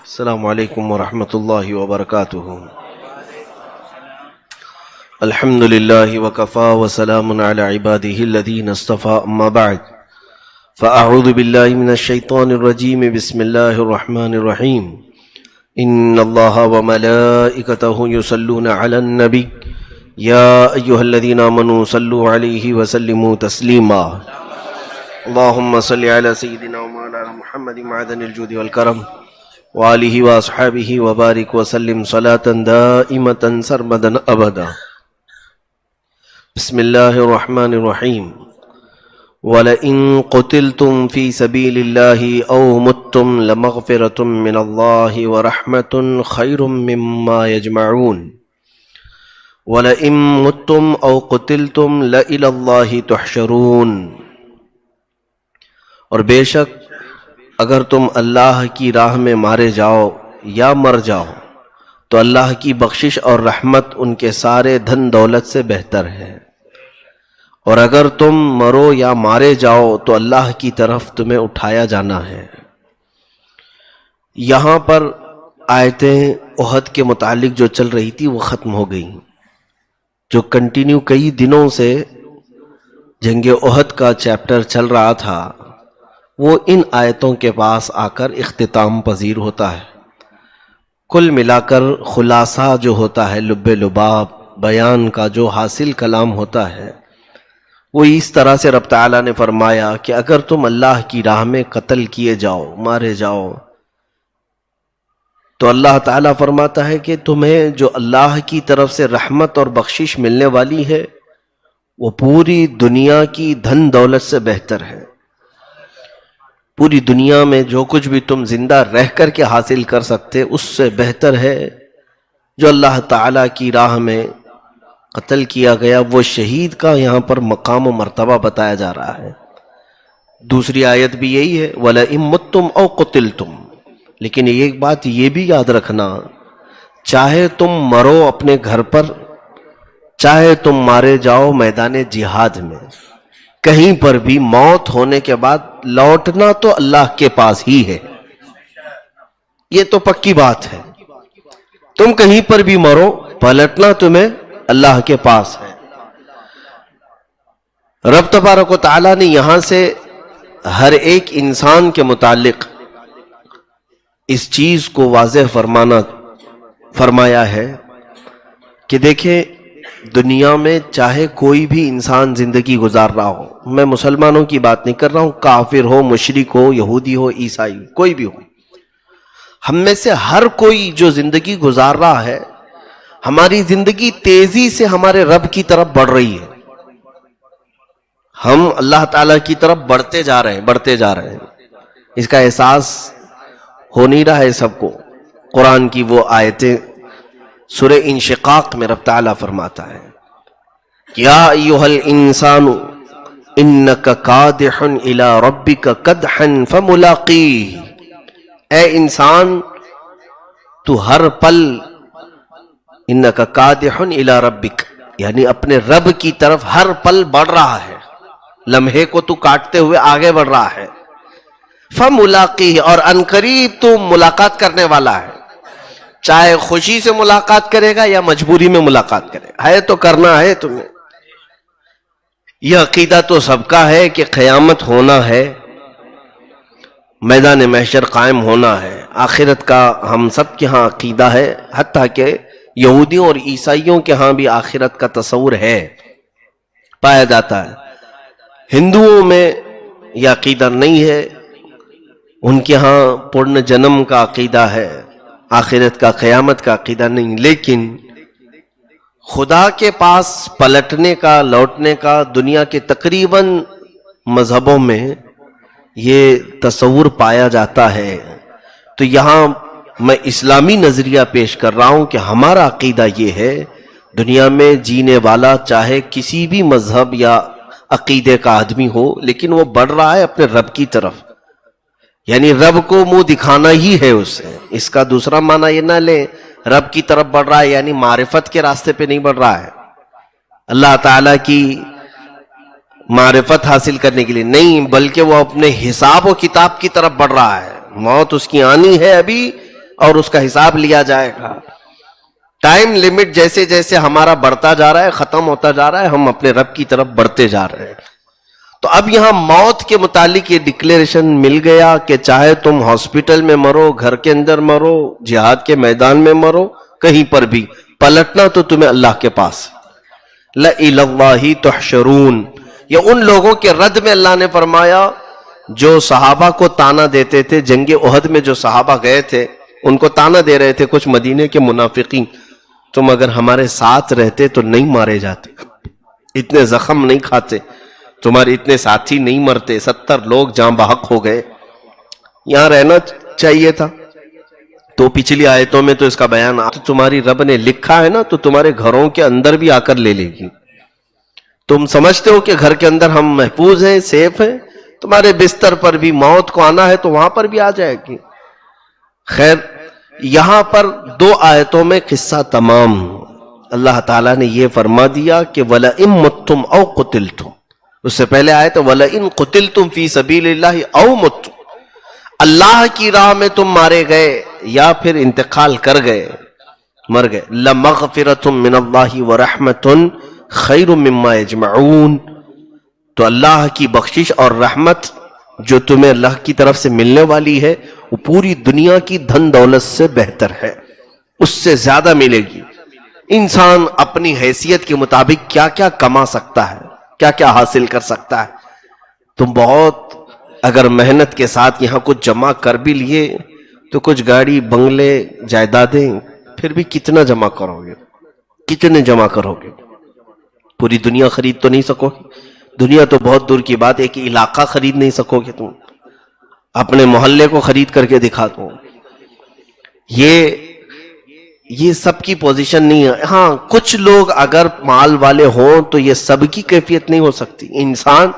السلام علیکم ورحمۃ اللہ وبرکاتہ۔ الحمد للہ وکفا وسلام علی عبادہ الذین اصطفى، اما بعد فاعوذ باللہ من الشیطان الرجیم، بسم اللہ الرحمن الرحیم۔ ان اللہ وملائکتہ یصلون علی النبی یا ایہا الذین آمنوا صلوا علیہ وسلموا تسلیما۔ اللہم صل علی سیدنا ومولانا محمد معدن الجود والکرم وآلہ واصحابہ وبارک وسلم صلاة دائمة سرمدا ابدا۔ بسم اللہ الرحمن الرحیم۔ وَلَئِن قُتِلْتُمْ فِي سَبِيلِ اللَّهِ أَوْ مُتُّمْ لَمَغْفِرَةٌ مِّنَ اللَّهِ وَرَحْمَةٌ خَيْرٌ مِّمَّا يَجْمَعُونَ۔ وَلَئِن مُتُّمْ أَوْ قُتِلْتُمْ لَإِلَى اللَّهِ تُحْشَرُونَ۔ اور بے شک اگر تم اللہ کی راہ میں مارے جاؤ یا مر جاؤ تو اللہ کی بخشش اور رحمت ان کے سارے دھن دولت سے بہتر ہے، اور اگر تم مرو یا مارے جاؤ تو اللہ کی طرف تمہیں اٹھایا جانا ہے۔ یہاں پر آیتیں احد کے متعلق جو چل رہی تھی وہ ختم ہو گئی، جو کنٹینیو کئی دنوں سے جنگ احد کا چیپٹر چل رہا تھا وہ ان آیتوں کے پاس آ کر اختتام پذیر ہوتا ہے۔ کل ملا کر خلاصہ جو ہوتا ہے، لب لباب بیان کا جو حاصل کلام ہوتا ہے، وہ اس طرح سے رب تعالیٰ نے فرمایا کہ اگر تم اللہ کی راہ میں قتل کیے جاؤ، مارے جاؤ، تو اللہ تعالیٰ فرماتا ہے کہ تمہیں جو اللہ کی طرف سے رحمت اور بخشش ملنے والی ہے وہ پوری دنیا کی دھن دولت سے بہتر ہے۔ پوری دنیا میں جو کچھ بھی تم زندہ رہ کر کے حاصل کر سکتے اس سے بہتر ہے جو اللہ تعالیٰ کی راہ میں قتل کیا گیا، وہ شہید کا یہاں پر مقام و مرتبہ بتایا جا رہا ہے۔ دوسری آیت بھی یہی ہے، وَلَئِن مُتُّمْ أَوْ قُتِلْتُمْ۔ لیکن ایک بات یہ بھی یاد رکھنا، چاہے تم مرو اپنے گھر پر، چاہے تم مارے جاؤ میدان جہاد میں، کہیں پر بھی موت ہونے کے بعد لوٹنا تو اللہ کے پاس ہی ہے، یہ تو پکی بات ہے۔ تم کہیں پر بھی مرو، پلٹنا تمہیں اللہ کے پاس ہے۔ رب تبارک و تعالیٰ نے یہاں سے ہر ایک انسان کے متعلق اس چیز کو واضح فرمایا ہے کہ دیکھیں، دنیا میں چاہے کوئی بھی انسان زندگی گزار رہا ہو، میں مسلمانوں کی بات نہیں کر رہا ہوں، کافر ہو، مشرک ہو، یہودی ہو، عیسائی، کوئی بھی ہو، ہم میں سے ہر کوئی جو زندگی گزار رہا ہے، ہماری زندگی تیزی سے ہمارے رب کی طرف بڑھ رہی ہے۔ ہم اللہ تعالیٰ کی طرف بڑھتے جا رہے ہیں۔ اس کا احساس ہو نہیں رہا ہے سب کو۔ قرآن کی وہ آیتیں سورہ انشقاق میں رب تعالیٰ فرماتا ہے، یا ایھا الانسان انک کادح الی ربک کدحا فملاقیہ۔ اے انسان، تو ہر پل انک کادح الی ربک، یعنی اپنے رب کی طرف ہر پل بڑھ رہا ہے، لمحے کو تو کاٹتے ہوئے آگے بڑھ رہا ہے۔ فملاقیہ، اور عنقریب تو ملاقات کرنے والا ہے، چاہے خوشی سے ملاقات کرے گا یا مجبوری میں ملاقات کرے گا، ہے تو کرنا ہے تمہیں۔ یہ عقیدہ تو سب کا ہے کہ قیامت ہونا ہے، میدان محشر قائم ہونا ہے، آخرت کا ہم سب کے ہاں عقیدہ ہے، حتیٰ کہ یہودیوں اور عیسائیوں کے ہاں بھی آخرت کا تصور ہے، پایا جاتا ہے۔ ہندوؤں میں یہ عقیدہ نہیں ہے، ان کے ہاں پرن جنم کا عقیدہ ہے، آخرت کا، قیامت کا عقیدہ نہیں۔ لیکن خدا کے پاس پلٹنے کا، لوٹنے کا دنیا کے تقریباً مذہبوں میں یہ تصور پایا جاتا ہے۔ تو یہاں میں اسلامی نظریہ پیش کر رہا ہوں کہ ہمارا عقیدہ یہ ہے، دنیا میں جینے والا چاہے کسی بھی مذہب یا عقیدے کا آدمی ہو، لیکن وہ بڑھ رہا ہے اپنے رب کی طرف، یعنی رب کو منہ دکھانا ہی ہے اسے۔ اس کا دوسرا معنی یہ نہ لیں رب کی طرف بڑھ رہا ہے یعنی معرفت کے راستے پہ نہیں بڑھ رہا ہے، اللہ تعالیٰ کی معرفت حاصل کرنے کے لیے نہیں، بلکہ وہ اپنے حساب و کتاب کی طرف بڑھ رہا ہے۔ موت اس کی آنی ہے ابھی، اور اس کا حساب لیا جائے گا. ٹائم لمٹ جیسے جیسے ہمارا بڑھتا جا رہا ہے، ختم ہوتا جا رہا ہے، ہم اپنے رب کی طرف بڑھتے جا رہے ہیں. تو اب یہاں موت کے متعلق یہ ڈکلیریشن مل گیا کہ چاہے تم ہاسپٹل میں مرو، گھر کے اندر مرو، جہاد کے میدان میں مرو، کہیں پر بھی پلٹنا تو تمہیں اللہ کے پاس. لَإِلَى اللَّهِ تُحْشَرُونَ، یہ ان لوگوں کے رد میں اللہ نے فرمایا جو صحابہ کو تانا دیتے تھے. جنگ احد میں جو صحابہ گئے تھے ان کو تانا دے رہے تھے کچھ مدینے کے منافقین، تم اگر ہمارے ساتھ رہتے تو نہیں مارے جاتے، اتنے زخم نہیں کھاتے، تمہارے اتنے ساتھی نہیں مرتے، 70 لوگ جاں بحق ہو گئے، یہاں رہنا چاہیے تھا. تو پچھلی آیتوں میں تو اس کا بیان تمہاری رب نے لکھا ہے نا، تو تمہارے گھروں کے اندر بھی آ کر لے لے گی. تم سمجھتے ہو کہ گھر کے اندر ہم محفوظ ہیں، سیف ہیں، تمہارے بستر پر بھی موت کو آنا ہے تو وہاں پر بھی آ جائے گی. خیر، یہاں پر 2 آیتوں میں قصہ تمام. اللہ تعالیٰ نے یہ فرما دیا کہ وَلَئِن مُتُّمْ أَوْ قُتِلْتُمْ، اس سے پہلے آیت وَلَئِن قُتِلْتُمْ فِي سَبِيلِ اللَّهِ أَوْ مُتُّمْ، اللہ کی راہ میں تم مارے گئے یا پھر انتقال کر گئے، مر گئے، لَمَغْفِرَةٌ مِّنَ اللَّهِ وَرَحْمَةٌ خَيْرٌ مِّمَّا يَجْمَعُونَ، تو اللہ کی بخشش اور رحمت جو تمہیں اللہ کی طرف سے ملنے والی ہے وہ پوری دنیا کی دھن دولت سے بہتر ہے، اس سے زیادہ ملے گی. انسان اپنی حیثیت کے مطابق کیا کیا کما سکتا ہے، کیا کیا حاصل کر سکتا ہے. تم بہت اگر محنت کے ساتھ یہاں کچھ جمع کر بھی لیے تو کچھ گاڑی، بنگلے، جائیدادیں، پھر بھی کتنا جمع کرو گے، کتنے جمع کرو گے؟ پوری دنیا خرید تو نہیں سکو گے. دنیا تو بہت دور کی بات، ایک علاقہ خرید نہیں سکو گے، تم اپنے محلے کو خرید کر کے دکھا دو. یہ سب کی پوزیشن نہیں ہے. ہاں کچھ لوگ اگر مال والے ہوں تو یہ سب کی کیفیت نہیں ہو سکتی. انسان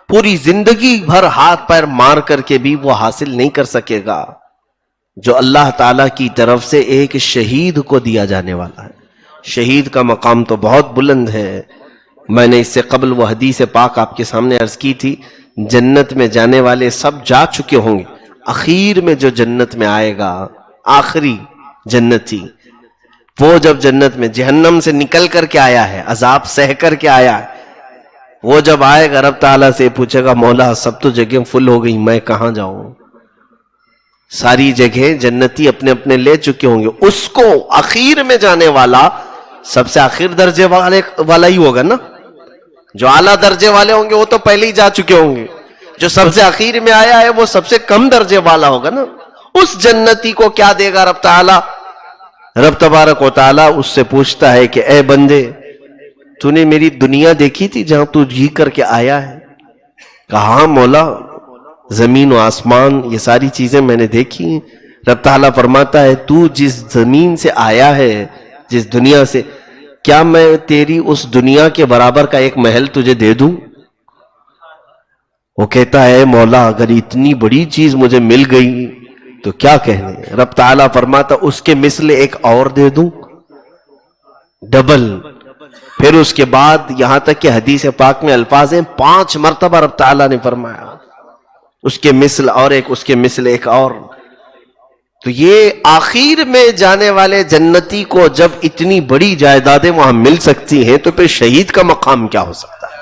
پوری زندگی بھر ہاتھ پیر مار کر کے بھی وہ حاصل نہیں کر سکے گا جو اللہ تعالیٰ کی طرف سے ایک شہید کو دیا جانے والا ہے. شہید کا مقام تو بہت بلند ہے. میں نے اس سے قبل وہ حدیث پاک آپ کے سامنے عرض کی تھی، جنت میں جانے والے سب جا چکے ہوں گے، اخیر میں جو جنت میں آئے گا، آخری جنتی، وہ جب جنت میں جہنم سے نکل کر کے آیا ہے، عذاب سہ کر کے آیا ہے، وہ جب آئے گا رب تعالیٰ سے پوچھے گا مولا سب تو جگہ فل ہو گئی، میں کہاں جاؤں؟ ساری جگہ جنتی اپنے اپنے لے چکے ہوں گے. اس کو اخیر میں جانے والا سب سے آخر درجے والا ہی ہوگا نا. جو اعلیٰ درجے والے ہوں گے وہ تو پہلے ہی جا چکے ہوں گے، جو سب سے اخیر میں آیا ہے وہ سب سے کم درجے والا ہوگا نا. اس جنتی کو کیا دے گا رب تعالیٰ؟ رب تبارک و تعالیٰ اس سے پوچھتا ہے کہ اے بندے، تو نے میری دنیا دیکھی تھی جہاں تو جی کر کے آیا ہے؟ کہا ہاں مولا، زمین و آسمان یہ ساری چیزیں میں نے دیکھی. رب تعالیٰ فرماتا ہے تو جس زمین سے آیا ہے، جس دنیا سے، کیا میں تیری اس دنیا کے برابر کا ایک محل تجھے دے دوں؟ وہ کہتا ہے مولا اگر اتنی بڑی چیز مجھے مل گئی تو کیا کہنے. رب تعالیٰ فرماتا اس کے مثل ایک اور دے دوں، ڈبل. پھر اس کے بعد یہاں تک کہ حدیث پاک میں الفاظ ہیں 5 مرتبہ رب تعالیٰ نے فرمایا اس کے مثل اور ایک، اس کے مثل ایک اور. تو یہ آخر میں جانے والے جنتی کو جب اتنی بڑی جائیدادیں وہاں مل سکتی ہیں تو پھر شہید کا مقام کیا ہو سکتا ہے؟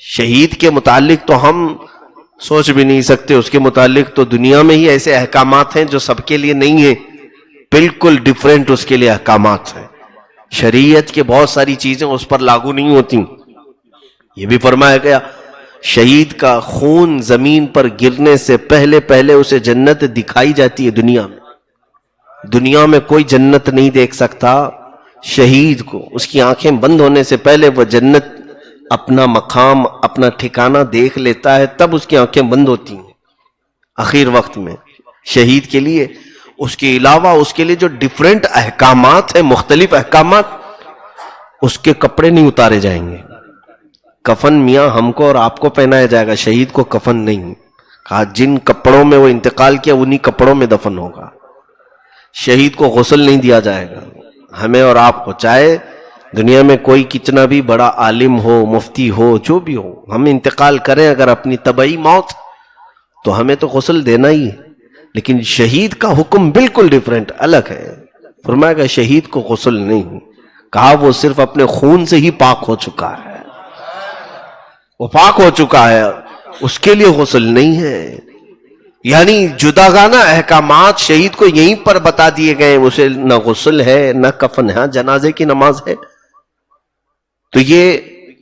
شہید کے متعلق تو ہم سوچ بھی نہیں سکتے. اس کے متعلق تو دنیا میں ہی ایسے احکامات ہیں جو سب کے لیے نہیں ہیں، بالکل ڈیفرنٹ اس کے لیے احکامات ہیں. شریعت کے بہت ساری چیزیں اس پر لاگو نہیں ہوتی. یہ بھی فرمایا گیا شہید کا خون زمین پر گرنے سے پہلے پہلے اسے جنت دکھائی جاتی ہے. دنیا میں کوئی جنت نہیں دیکھ سکتا شہید کو. اس کی آنکھیں بند ہونے سے پہلے وہ جنت اپنا مقام، اپنا ٹھکانہ دیکھ لیتا ہے، تب اس کی آنکھیں بند ہوتی ہیں. آخر وقت میں شہید کے لیے اس کے علاوہ اس کے لیے جو ڈیفرنٹ احکامات ہیں، مختلف احکامات، اس کے کپڑے نہیں اتارے جائیں گے. کفن میاں ہم کو اور آپ کو پہنایا جائے گا، شہید کو کفن نہیں. کہا جن کپڑوں میں وہ انتقال کیا انہی کپڑوں میں دفن ہوگا. شہید کو غسل نہیں دیا جائے گا. ہمیں اور آپ کو، چاہے دنیا میں کوئی کتنا بھی بڑا عالم ہو، مفتی ہو، جو بھی ہو، ہم انتقال کریں اگر اپنی طبعی موت تو ہمیں تو غسل دینا ہی ہے. لیکن شہید کا حکم بالکل ڈیفرنٹ، الگ ہے. فرمایا کہ شہید کو غسل نہیں، کہا وہ صرف اپنے خون سے ہی پاک ہو چکا ہے، وہ پاک ہو چکا ہے، اس کے لیے غسل نہیں ہے. یعنی جداگانہ احکامات شہید کو یہیں پر بتا دیے گئے، اسے نہ غسل ہے نہ کفن ہے، جنازے کی نماز ہے. تو یہ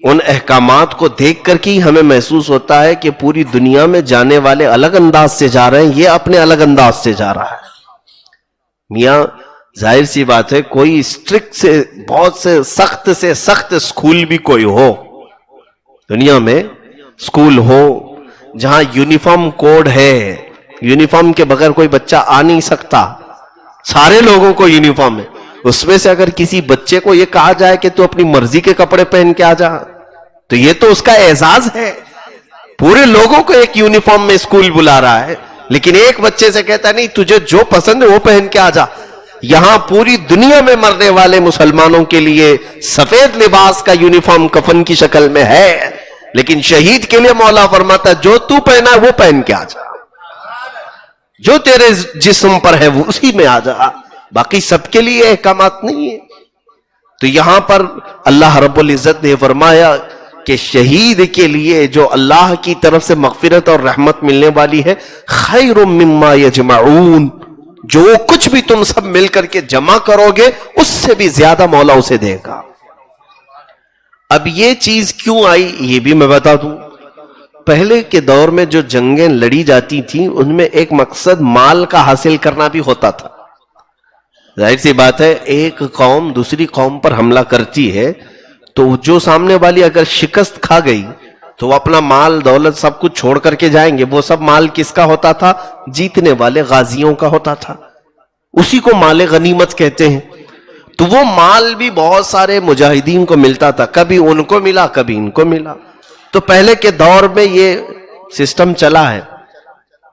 ان احکامات کو دیکھ کر کے ہمیں محسوس ہوتا ہے کہ پوری دنیا میں جانے والے الگ انداز سے جا رہے ہیں، یہ اپنے الگ انداز سے جا رہا ہے. میاں ظاہر سی بات ہے، کوئی اسٹرکٹ سے بہت سے سخت اسکول بھی کوئی ہو دنیا میں، اسکول ہو جہاں یونیفارم کوڈ ہے، یونیفارم کے بغیر کوئی بچہ آ نہیں سکتا، سارے لوگوں کو یونیفارم ہے، اس میں سے اگر کسی بچے کو یہ کہا جائے کہ تو اپنی مرضی کے کپڑے پہن کے آ جا، تو یہ تو اس کا اعزاز ہے. پورے لوگوں کو ایک یونیفارم میں اسکول بلا رہا ہے، لیکن ایک بچے سے کہتا نہیں تجھے جو پسند ہے وہ پہن کے آ جا. یہاں پوری دنیا میں مرنے والے مسلمانوں کے لیے سفید لباس کا یونیفارم کفن کی شکل میں ہے، لیکن شہید کے لیے مولا فرماتا جو تو پہنا ہے وہ پہن کے آ جا، جو تیرے جسم پر ہے وہ اسی میں آ جا، باقی سب کے لیے احکامات نہیں ہے. تو یہاں پر اللہ رب العزت نے فرمایا کہ شہید کے لیے جو اللہ کی طرف سے مغفرت اور رحمت ملنے والی ہے، خیر مما یجمعون، جو کچھ بھی تم سب مل کر کے جمع کرو گے اس سے بھی زیادہ مولا اسے دے گا. اب یہ چیز کیوں آئی یہ بھی میں بتا دوں. پہلے کے دور میں جو جنگیں لڑی جاتی تھیں ان میں ایک مقصد مال کا حاصل کرنا بھی ہوتا تھا. ظاہر سی بات ہے، ایک قوم دوسری قوم پر حملہ کرتی ہے تو جو سامنے والی اگر شکست کھا گئی تو وہ اپنا مال دولت سب کچھ چھوڑ کر کے جائیں گے. وہ سب مال کس کا ہوتا تھا؟ جیتنے والے غازیوں کا ہوتا تھا، اسی کو مال غنیمت کہتے ہیں. تو وہ مال بھی بہت سارے مجاہدین کو ملتا تھا، کبھی ان کو ملا کبھی ان کو ملا. تو پہلے کے دور میں یہ سسٹم چلا ہے،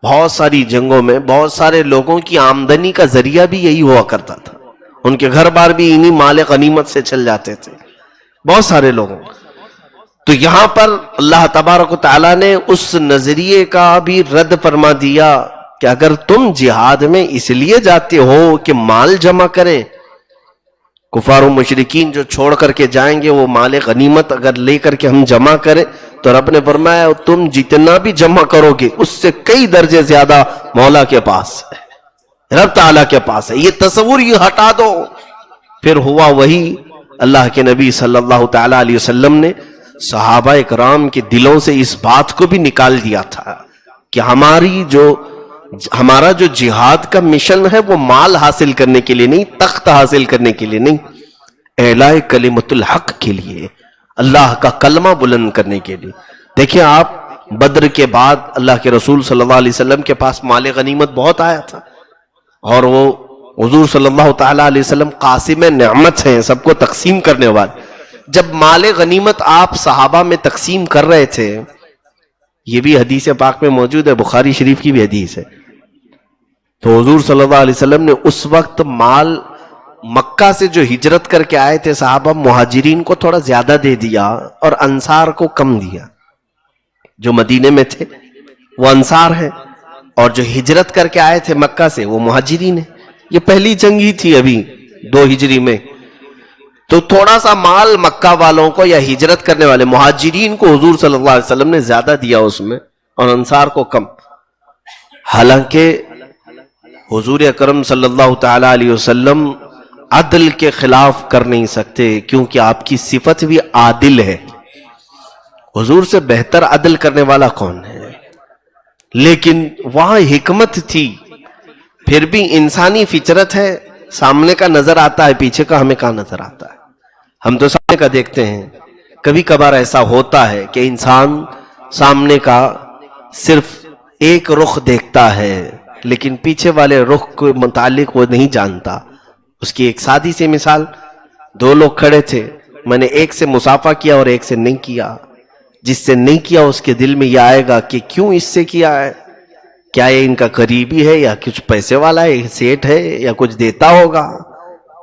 بہت ساری جنگوں میں بہت سارے لوگوں کی آمدنی کا ذریعہ بھی یہی ہوا کرتا تھا، ان کے گھر بار بھی انہی مال غنیمت سے چل جاتے تھے بہت سارے لوگوں. تو یہاں پر اللہ تبارک و تعالیٰ نے اس نظریے کا بھی رد فرما دیا کہ اگر تم جہاد میں اس لیے جاتے ہو کہ مال جمع کریں، کفار و مشرکین جو چھوڑ کر کے جائیں گے وہ مال غنیمت اگر لے کر کے ہم جمع کریں، تو رب نے فرمایا تم جتنا بھی جمع کرو گے اس سے کئی درجے زیادہ مولا کے پاس ہے، رب تعالیٰ کے پاس ہے. یہ تصور یہ ہٹا دو. پھر ہوا وہی، اللہ کے نبی صلی اللہ تعالیٰ علیہ وسلم نے صحابہ اکرام کے دلوں سے اس بات کو بھی نکال دیا تھا کہ ہمارا جو جہاد کا مشن ہے وہ مال حاصل کرنے کے لیے نہیں، تخت حاصل کرنے کے لیے نہیں، اعلاء کلمت الحق کے لیے، اللہ کا کلمہ بلند کرنے کے لیے. دیکھیں آپ، بدر کے بعد اللہ کے رسول صلی اللہ علیہ وسلم کے پاس مال غنیمت بہت آیا تھا، اور وہ حضور صلی اللہ تعالیٰ علیہ وسلم قاسم نعمت ہیں، سب کو تقسیم کرنے والے. جب مال غنیمت آپ صحابہ میں تقسیم کر رہے تھے، یہ بھی حدیث پاک میں موجود ہے، بخاری شریف کی بھی حدیث ہے، تو حضور صلی اللہ علیہ وسلم نے اس وقت مال مکہ سے جو ہجرت کر کے آئے تھے صحابہ، مہاجرین کو تھوڑا زیادہ دے دیا اور انصار کو کم دیا. جو مدینے میں تھے وہ انصار ہیں، اور جو ہجرت کر کے آئے تھے مکہ سے وہ مہاجرین ہیں. یہ پہلی جنگ ہی تھی ابھی 2 ہجری میں، تو تھوڑا سا مال مکہ والوں کو یا ہجرت کرنے والے مہاجرین کو حضور صلی اللہ علیہ وسلم نے زیادہ دیا اس میں، اور انصار کو کم. حالانکہ حضور اکرم صلی اللہ تعالیٰ علیہ وسلم عدل کے خلاف کر نہیں سکتے، کیونکہ آپ کی صفت بھی عادل ہے. حضور سے بہتر عدل کرنے والا کون ہے؟ لیکن وہاں حکمت تھی. پھر بھی انسانی فطرت ہے، سامنے کا نظر آتا ہے، پیچھے کا ہمیں کہاں نظر آتا ہے. ہم تو سامنے کا دیکھتے ہیں. کبھی کبھار ایسا ہوتا ہے کہ انسان سامنے کا صرف ایک رخ دیکھتا ہے لیکن پیچھے والے رخ کے متعلق وہ نہیں جانتا. اس کی ایک سادی سی مثال، 2 لوگ کھڑے تھے، میں نے ایک سے مصافحہ کیا اور ایک سے نہیں کیا. جس سے نہیں کیا اس کے دل میں یہ آئے گا کہ کیوں اس سے کیا ہے، کیا یہ ان کا قریبی ہے یا کچھ پیسے والا ہے، سیٹ ہے یا کچھ دیتا ہوگا.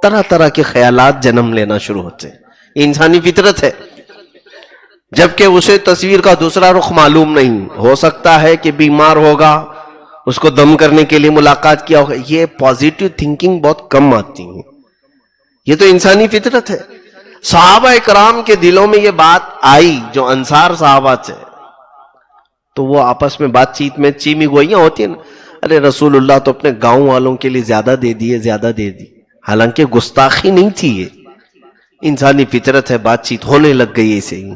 طرح طرح کے خیالات جنم لینا شروع ہوتے ہیں. یہ انسانی فطرت ہے. جبکہ اسے تصویر کا دوسرا رخ معلوم نہیں، ہو سکتا ہے کہ بیمار ہوگا اس کو دم کرنے کے لیے ملاقات کیا ہوگا. یہ پازیٹو تھنکنگ بہت کم آتی ہے. یہ تو انسانی فطرت ہے. صحابہ کرام کے دلوں میں یہ بات آئی جو انصار صحابہ تھے, تو وہ آپس میں بات چیت میں چیمی گوئیاں ہوتی ہیں نا, ارے رسول اللہ تو اپنے گاؤں والوں کے لیے زیادہ دے دیے, زیادہ دے دی. حالانکہ گستاخی نہیں تھی, یہ انسانی فطرت ہے, بات چیت ہونے لگ گئی ایسے ہی.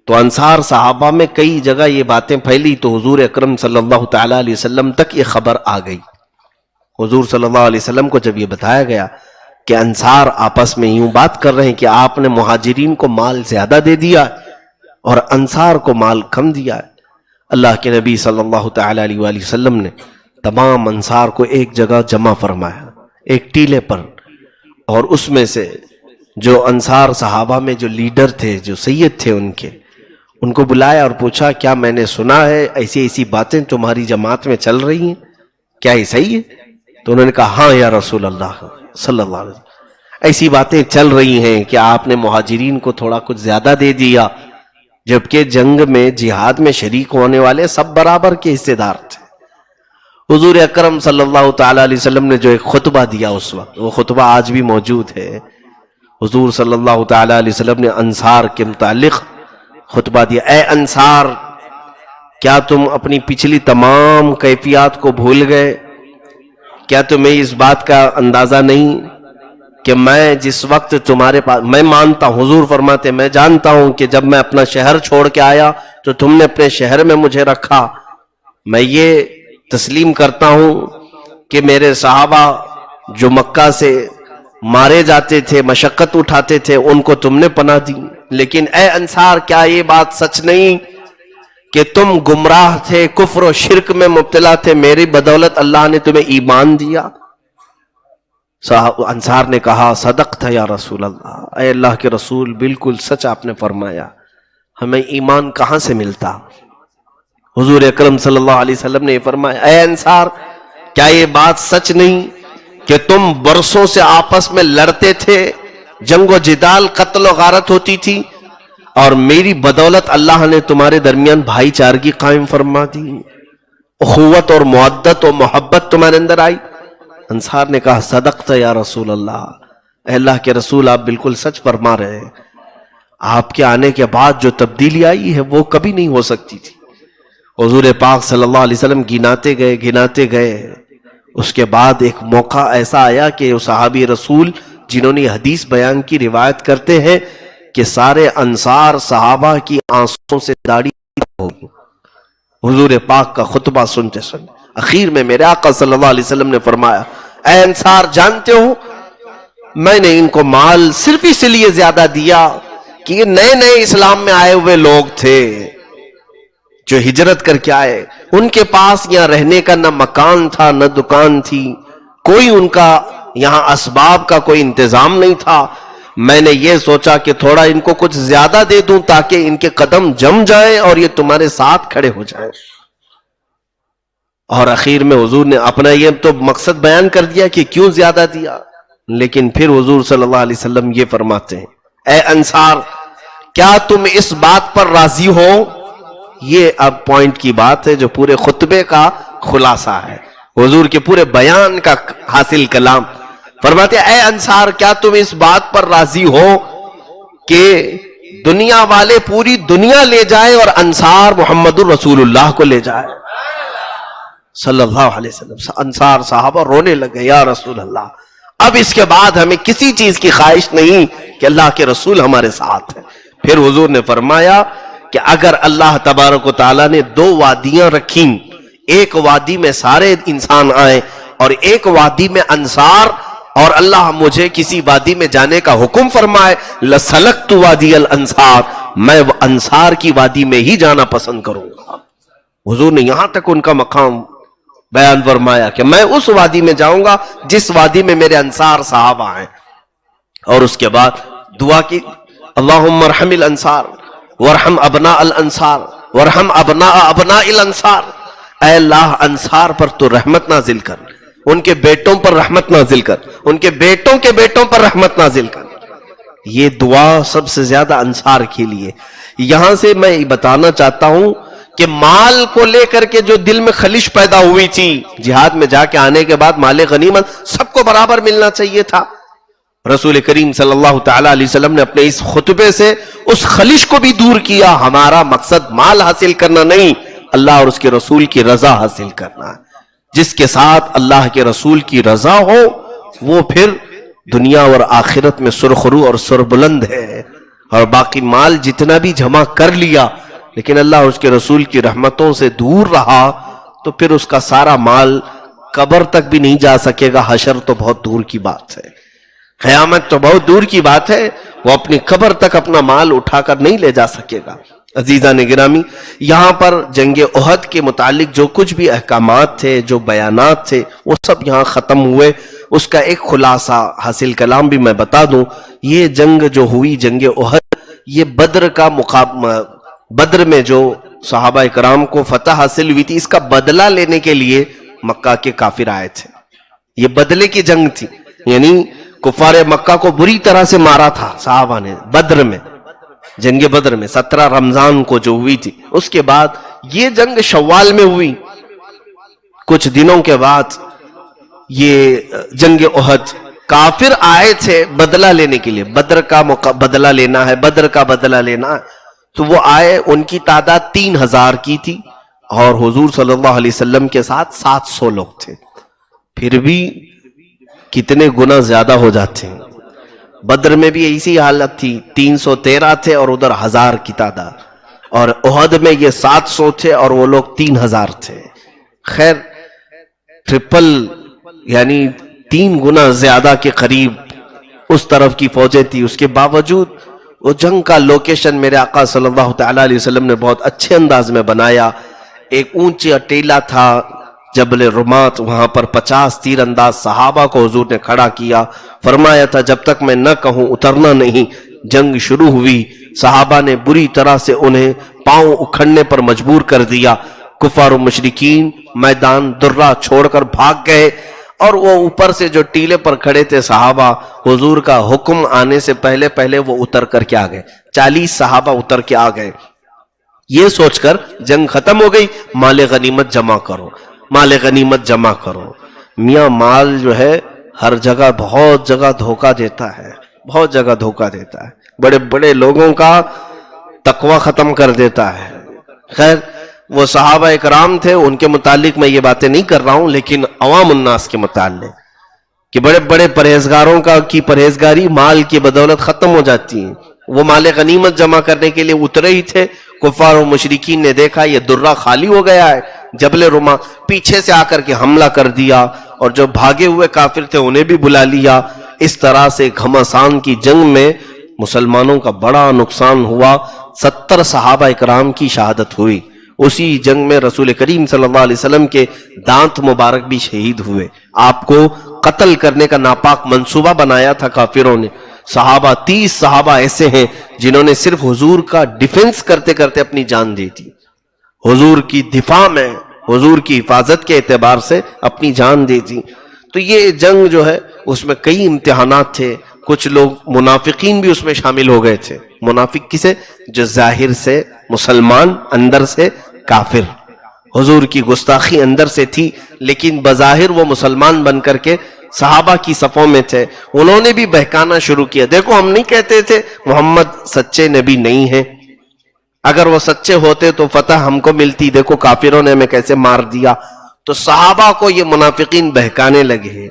تو انصار صحابہ میں کئی جگہ یہ باتیں پھیلی تو حضور اکرم صلی اللہ تعالی علیہ وسلم تک یہ خبر آ گئی. حضور صلی اللہ علیہ وسلم کو جب یہ بتایا گیا کہ انصار آپس میں یوں بات کر رہے ہیں کہ آپ نے مہاجرین کو مال زیادہ دے دیا اور انصار کو مال کم دیا ہے, اللہ کے نبی صلی اللہ تعالی علیہ وآلہ وسلم نے تمام انصار کو ایک جگہ جمع فرمایا, ایک ٹیلے پر, اور اس میں سے جو انصار صحابہ میں جو لیڈر تھے, جو سید تھے ان کو بلایا اور پوچھا کیا میں نے سنا ہے ایسی ایسی باتیں تمہاری جماعت میں چل رہی ہیں, کیا یہ صحیح ہے؟ تو انہوں نے کہا ہاں یا رسول اللہ صلی اللہ علیہ وسلم, ایسی باتیں چل رہی ہیں کہ آپ نے مہاجرین کو تھوڑا کچھ زیادہ دے دیا, جبکہ جنگ میں جہاد میں شریک ہونے والے سب برابر کے حصے دار تھے. حضور اکرم صلی اللہ تعالی علیہ وسلم نے جو ایک خطبہ دیا اس وقت, وہ خطبہ آج بھی موجود ہے. حضور صلی اللہ تعالی علیہ وسلم نے انصار کے متعلق خطبہ دیا, اے انصار کیا تم اپنی پچھلی تمام کیفیات کو بھول گئے؟ کیا تمہیں اس بات کا اندازہ نہیں کہ میں جس وقت تمہارے پاس, میں مانتا ہوں, حضور فرماتے میں جانتا ہوں کہ جب میں اپنا شہر چھوڑ کے آیا تو تم نے اپنے شہر میں مجھے رکھا. میں یہ تسلیم کرتا ہوں کہ میرے صحابہ جو مکہ سے مارے جاتے تھے, مشقت اٹھاتے تھے, ان کو تم نے پناہ دی. لیکن اے انصار کیا یہ بات سچ نہیں کہ تم گمراہ تھے, کفر و شرک میں مبتلا تھے, میری بدولت اللہ نے تمہیں ایمان دیا؟ انصار نے کہا صدقت یا رسول اللہ, اے اللہ کے رسول بالکل سچ آپ نے فرمایا, ہمیں ایمان کہاں سے ملتا؟ حضور اکرم صلی اللہ علیہ وسلم نے یہ فرمایا اے انصار کیا یہ بات سچ نہیں کہ تم برسوں سے آپس میں لڑتے تھے, جنگ و جدال, قتل و غارت ہوتی تھی, اور میری بدولت اللہ نے تمہارے درمیان بھائی چارگی قائم فرما دی, اخوت اور محبت و محبت تمہارے اندر آئی؟ انصار نے کہا صدقت یا رسول اللہ, اے اللہ کے رسول آپ بالکل سچ فرما رہے ہیں, آپ کے آنے کے بعد جو تبدیلی آئی ہے وہ کبھی نہیں ہو سکتی تھی. حضور پاک صلی اللہ علیہ وسلم گناتے گئے, اس کے بعد ایک موقع ایسا آیا کہ وہ صحابی رسول جنہوں نے حدیث بیان کی روایت کرتے ہیں کہ سارے انصار صحابہ کی آنسوں سے داڑھی ہو گئی حضور پاک کا خطبہ سنتے سنتے. اخیر میں میرے آقا صلی اللہ علیہ وسلم نے فرمایا اے انصار جانتے ہو میں نے ان کو مال صرف اس لیے زیادہ دیا کہ یہ نئے نئے اسلام میں آئے ہوئے لوگ تھے جو ہجرت کر کے آئے, ان کے پاس یہاں رہنے کا نہ مکان تھا نہ دکان تھی, کوئی ان کا یہاں اسباب کا کوئی انتظام نہیں تھا. میں نے یہ سوچا کہ تھوڑا ان کو کچھ زیادہ دے دوں تاکہ ان کے قدم جم جائیں اور یہ تمہارے ساتھ کھڑے ہو جائیں. اور اخیر میں حضور نے اپنا یہ تو مقصد بیان کر دیا کہ کیوں زیادہ دیا, لیکن پھر حضور صلی اللہ علیہ وسلم یہ فرماتے ہیں اے انصار کیا تم اس بات پر راضی ہو؟ یہ اب پوائنٹ کی بات ہے جو پورے خطبے کا خلاصہ ہے, حضور کے پورے بیان کا حاصل کلام. فرماتے ہیں اے انصار کیا تم اس بات پر راضی ہو کہ دنیا والے پوری دنیا لے جائے اور انصار محمد الرسول اللہ کو لے جائے صلی اللہ علیہ وسلم. انصار صحابہ رونے لگے یا رسول اللہ اب اس کے بعد ہمیں کسی چیز کی خواہش نہیں کہ اللہ کے رسول ہمارے ساتھ ہے. پھر حضور نے فرمایا کہ اگر اللہ تبارک و تعالیٰ نے دو وادیاں رکھیں, ایک وادی میں سارے انسان آئیں اور ایک وادی میں انصار, اور اللہ مجھے کسی وادی میں جانے کا حکم فرمائے لسلکت وادی الانصار, میں انصار کی وادی میں ہی جانا پسند کروں گا. حضور نے یہاں تک ان کا مقام بیان فرمایا کہ میں اس وادی میں جاؤں گا جس وادی میں میرے انصار صحابہ ہیں. اور اس کے بعد دعا کی اللہم ارحم الانصار وارحم ابناء الانصار وارحم ابناء ابناء الانصار, اے اللہ انصار پر تو رحمت نازل کر, ان کے بیٹوں پر رحمت نازل کر, ان کے بیٹوں کے بیٹوں پر رحمت نازل کر. یہ دعا سب سے زیادہ انصار کے لیے. یہاں سے میں بتانا چاہتا ہوں کہ مال کو لے کر کے جو دل میں خلش پیدا ہوئی تھی، جہاد میں جا کے آنے کے بعد مال غنیمت سب کو برابر ملنا چاہیے تھا، رسول کریم صلی اللہ تعالی علیہ وسلم نے اپنے اس خطبے سے اس خلش کو بھی دور کیا۔ ہمارا مقصد مال حاصل کرنا نہیں، اللہ اور اس کے رسول کی رضا حاصل کرنا ہے۔ جس کے ساتھ اللہ کے رسول کی رضا ہو وہ پھر دنیا اور آخرت میں سرخرو اور سربلند ہے، اور باقی مال جتنا بھی جمع کر لیا لیکن اللہ اور اس کے رسول کی رحمتوں سے دور رہا تو پھر اس کا سارا مال قبر تک بھی نہیں جا سکے گا، حشر تو بہت دور کی بات ہے، قیامت تو بہت دور کی بات ہے، وہ اپنی قبر تک اپنا مال اٹھا کر نہیں لے جا سکے گا۔ عزیزان گرامی، یہاں پر جنگ احد کے متعلق جو کچھ بھی احکامات تھے، جو بیانات تھے، وہ سب یہاں ختم ہوئے۔ اس کا ایک خلاصہ حاصل کلام بھی میں بتا دوں، یہ جنگ جو ہوئی جنگ احد، یہ بدر میں جو صحابہ کرام کو فتح حاصل ہوئی تھی، اس کا بدلہ لینے کے لیے مکہ کے کافر آئے تھے۔ یہ بدلے کی جنگ تھی، یعنی کفار مکہ کو بری طرح سے مارا تھا صحابہ نے بدر میں، جنگ بدر میں 17 رمضان کو جو ہوئی تھی۔ اس کے بعد یہ جنگ شوال میں ہوئی، کچھ دنوں کے بعد یہ جنگ احد، کافر آئے تھے بدلہ لینے کے لیے، بدر کا بدلہ لینا ہے، بدر کا بدلہ لینا ہے، تو وہ آئے، ان کی تعداد 3000 کی تھی اور حضور صلی اللہ علیہ وسلم کے ساتھ 700 لوگ تھے۔ پھر بھی کتنے گنا زیادہ ہو جاتے ہیں۔ بدر میں بھی ایسی حالت تھی، 313 تھے اور ادھر 1000 کی تعداد، اور احد میں یہ 700 تھے اور وہ لوگ 3000 تھے۔ خیر ٹرپل یعنی 3 گنا زیادہ کے قریب اس طرف کی فوجیں تھی۔ اس کے باوجود وہ جنگ کا لوکیشن میرے آقا صلی اللہ تعالی علیہ وسلم نے بہت اچھے انداز میں بنایا۔ ایک اونچا ٹیلہ تھا جبل رمات، وہاں پر 50 تیر انداز صحابہ کو حضور نے کھڑا کیا، فرمایا تھا جب تک میں نہ کہوں اترنا نہیں۔ جنگ شروع ہوئی، صحابہ نے بری طرح سے انہیں پاؤں اکھڑنے پر مجبور کر دیا۔ کفار و مشرکین میدان درہ چھوڑ کر بھاگ گئے، اور وہ اوپر سے جو ٹیلے پر کھڑے تھے صحابہ، حضور کا حکم آنے سے پہلے پہلے وہ اتر کر کے آ گئے، 40 صحابہ اتر کے آ گئے، یہ سوچ کر جنگ ختم ہو گئی، مال غنیمت جمع کرو، مال غنیمت جمع کرو۔ میاں مال جو ہے ہر جگہ بہت جگہ دھوکہ دیتا ہے، بہت جگہ دھوکہ دیتا ہے، بڑے بڑے لوگوں کا تقوی ختم کر دیتا ہے۔ خیر وہ صحابہ اکرام تھے، ان کے متعلق میں یہ باتیں نہیں کر رہا ہوں، لیکن عوام الناس کے متعلق کہ بڑے بڑے پرہیزگاروں کی پرہیزگاری مال کی بدولت ختم ہو جاتی ہے۔ وہ مال غنیمت جمع کرنے کے لیے اترے ہی تھے، کفار و مشرکین نے دیکھا یہ درہ خالی ہو گیا ہے، جبل رما، پیچھے سے آ کر کے حملہ کر دیا، اور جو بھاگے ہوئے کافر تھے انہیں بھی بلا لیا۔ اس طرح سے گھمسان کی جنگ میں مسلمانوں کا بڑا نقصان ہوا، 70 صحابہ اکرام کی شہادت ہوئی۔ اسی جنگ میں رسول کریم صلی اللہ علیہ وسلم کے دانت مبارک بھی شہید ہوئے۔ آپ کو قتل کرنے کا ناپاک منصوبہ بنایا تھا کافروں نے۔ صحابہ 30 صحابہ ایسے ہیں جنہوں نے صرف حضور کا ڈیفنس کرتے کرتے اپنی جان دی تھی، حضور کی دفاع میں، حضور کی حفاظت کے اعتبار سے اپنی جان دی تھی۔ تو یہ جنگ جو ہے اس میں کئی امتحانات تھے، کچھ لوگ منافقین بھی اس میں شامل ہو گئے تھے۔ منافق کسے؟ جو ظاہر سے مسلمان، اندر سے کافر، حضور کی گستاخی اندر سے تھی لیکن بظاہر وہ مسلمان بن کر کے صحابہ کی صفوں میں تھے۔ انہوں نے بھی بہکانا شروع کیا، دیکھو ہم نہیں کہتے تھے محمد سچے نبی نہیں ہیں، اگر وہ سچے ہوتے تو فتح ہم کو ملتی، دیکھو کافروں نے ہمیں کیسے مار دیا۔ تو صحابہ کو یہ منافقین بہکانے لگے،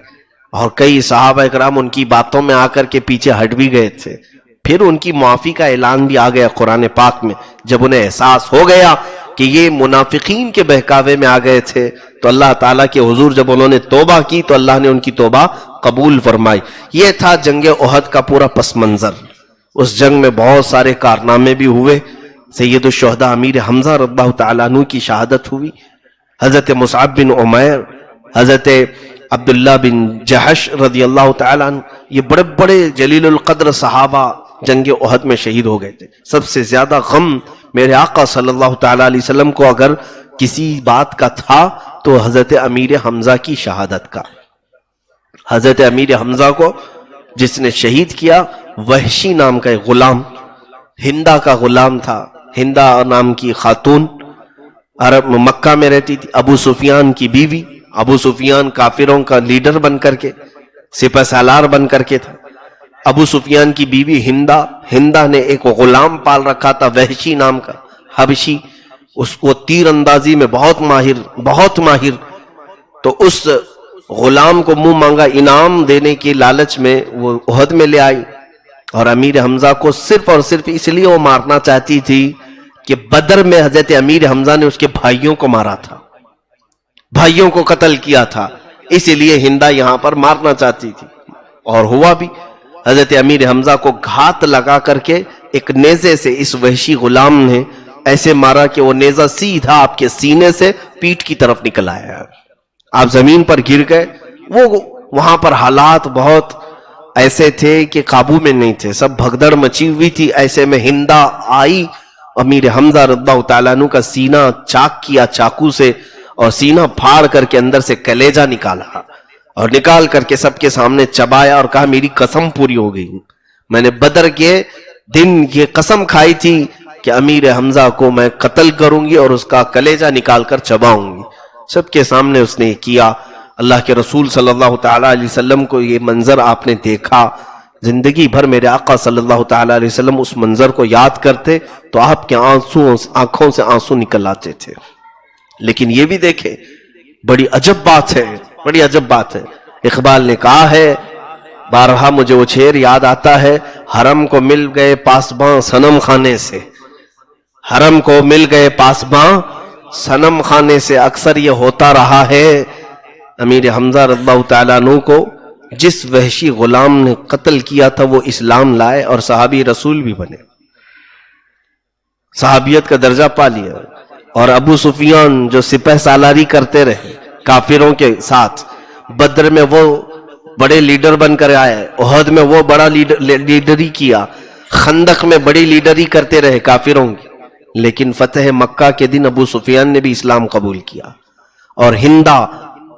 اور کئی صحابہ اکرام ان کی باتوں میں آ کر کے پیچھے ہٹ بھی گئے تھے۔ پھر ان کی معافی کا اعلان بھی آ گیا قرآن پاک میں، جب انہیں احساس ہو گیا کہ یہ منافقین کے بہکاوے میں آ گئے تھے، تو اللہ تعالیٰ کے حضور جب انہوں نے توبہ کی تو اللہ نے ان کی توبہ قبول فرمائی۔ یہ تھا جنگ احد کا پورا پس منظر۔ اس جنگ میں بہت سارے کارنامے بھی ہوئے، سید الشہداء امیر حمزہ رضی اللہ تعالیٰ عنہ کی شہادت ہوئی، حضرت مصعب بن عمیر، حضرت عبداللہ بن جحش رضی اللہ تعالیٰ عنہ، یہ بڑے بڑے جلیل القدر صحابہ جنگ احد میں شہید ہو گئے تھے۔ سب سے زیادہ غم میرے آقا صلی اللہ تعالیٰ علیہ وسلم کو اگر کسی بات کا تھا تو حضرت امیر حمزہ کی شہادت کا۔ حضرت امیر حمزہ کو جس نے شہید کیا، وحشی نام کا ایک غلام، ہندا کا غلام تھا، ہندا نام کی خاتون، عرب مکہ میں رہتی تھی، ابو سفیان کی بیوی، ابو سفیان کافروں کا لیڈر بن کر کے، سپہ سالار بن کر کے تھا۔ ابو سفیان کی بیوی ہندہ نے ایک غلام پال رکھا تھا وحشی نام کا، حبشی، اس کو تیر اندازی میں بہت ماہر، تو اس غلام کو منہ مانگا انعام دینے کی لالچ میں وہ احد میں لے آئی، اور امیر حمزہ کو صرف اور صرف اس لیے وہ مارنا چاہتی تھی کہ بدر میں حضرت امیر حمزہ نے اس کے بھائیوں کو مارا تھا، بھائیوں کو قتل کیا تھا، اسی لیے ہندہ یہاں پر مارنا چاہتی تھی، اور ہوا بھی۔ حضرت امیر حمزہ کو گھات لگا کر کے ایک نیزے سے اس وحشی غلام نے ایسے مارا کہ وہ نیزہ سیدھا آپ کے سینے سے پیٹھ کی طرف نکل آیا، آپ زمین پر گر گئے۔ وہاں پر حالات بہت ایسے تھے کہ قابو میں نہیں تھے، سب بھگدڑ مچی ہوئی تھی۔ ایسے میں ہندہ آئی، امیر حمزہ رضی اللہ تعالیٰ عنہ کا سینہ چاک کیا چاقو سے، اور سینہ پھاڑ کر کے اندر سے کلیجہ نکالا، اور نکال کر کے سب کے سامنے چبایا اور کہا میری قسم پوری ہو گئی، میں نے بدر کے دن یہ قسم کھائی تھی کہ امیر حمزہ کو میں قتل کروں گی اور اس کا کلیجہ نکال کر چباؤں گی۔ سب کے سامنے اس نے کیا۔ اللہ کے رسول صلی اللہ تعالیٰ علیہ وسلم کو یہ منظر آپ نے دیکھا، زندگی بھر میرے آقا صلی اللہ تعالیٰ علیہ وسلم اس منظر کو یاد کرتے تو آپ کے آنکھوں سے آنسو نکل آتے تھے۔ لیکن یہ بھی دیکھیں، بڑی عجب بات ہے، اقبال نے کہا ہے، بارہا مجھے وہ شعر یاد آتا ہے، حرم کو مل گئے پاسباں صنم خانے سے، حرم کو مل گئے پاسباں صنم خانے سے، اکثر یہ ہوتا رہا ہے۔ امیر حمزہ رضی اللہ تعالیٰ عنہ کو جس وحشی غلام نے قتل کیا تھا وہ اسلام لائے اور صحابی رسول بھی بنے، صحابیت کا درجہ پا لیا۔ اور ابو سفیان جو سپہ سالاری کرتے رہے کافروں کے ساتھ، بدر میں وہ بڑے لیڈر بن کر آئے، احد میں وہ بڑا لیڈری کیا، خندق میں بڑی لیڈری کرتے رہے کافروں کی، لیکن فتح مکہ کے دن ابو سفیان نے بھی اسلام قبول کیا، اور ہندہ